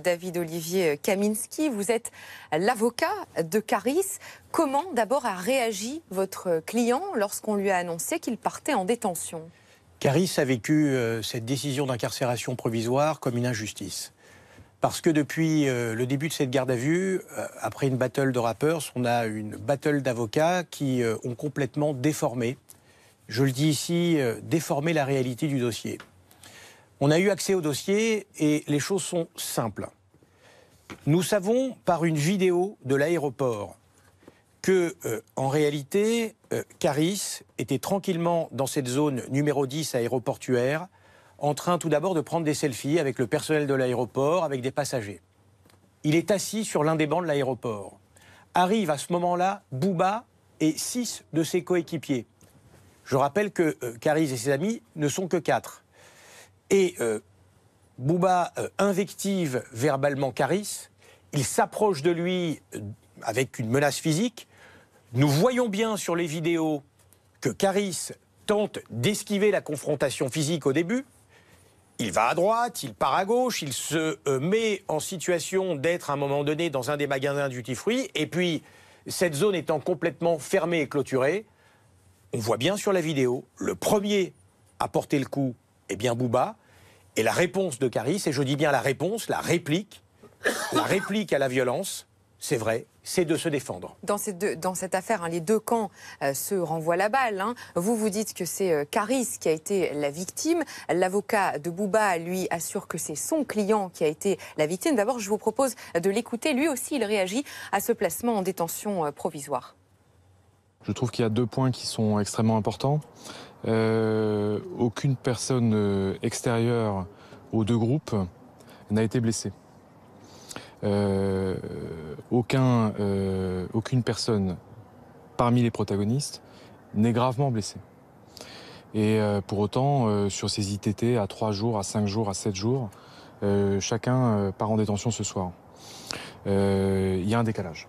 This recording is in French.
David Olivier Kaminski, vous êtes l'avocat de Caris. Comment d'abord a réagi votre client lorsqu'on lui a annoncé qu'il partait en détention? Caris a vécu cette décision d'incarcération provisoire comme une injustice. Parce que depuis le début de cette garde à vue, après une battle de rappeurs, on a une battle d'avocats qui ont complètement déformé, je le dis ici, déformé la réalité du dossier. On a eu accès au dossier et les choses sont simples. Nous savons par une vidéo de l'aéroport que, en réalité, Caris était tranquillement dans cette zone numéro 10 aéroportuaire, en train tout d'abord de prendre des selfies avec le personnel de l'aéroport, avec des passagers. Il est assis sur l'un des bancs de l'aéroport. Arrivent à ce moment-là Booba et 6 de ses coéquipiers. Je rappelle que Caris et ses amis ne sont que 4. Et Booba invective verbalement Caris. Il s'approche de lui avec une menace physique. Nous voyons bien sur les vidéos que Caris tente d'esquiver la confrontation physique au début. Il va à droite, il part à gauche, il se met en situation d'être à un moment donné dans un des magasins duty-free. Et puis, cette zone étant complètement fermée et clôturée, on voit bien sur la vidéo, le premier à porter le coup est bien Booba. Et la réponse de Caris, et je dis bien la réponse, la réplique à la violence, c'est vrai, c'est de se défendre. Dans cette affaire, les deux camps se renvoient la balle. Vous dites que c'est Caris qui a été la victime. L'avocat de Booba, lui, assure que c'est son client qui a été la victime. D'abord, je vous propose de l'écouter. Lui aussi, il réagit à ce placement en détention provisoire. Je trouve qu'il y a 2 points qui sont extrêmement importants. Aucune personne extérieure aux 2 groupes n'a été blessée. Aucune personne parmi les protagonistes n'est gravement blessée. Et pour autant, sur ces ITT à 3 jours, à 5 jours, à 7 jours, chacun part en détention ce soir. Il y a un décalage.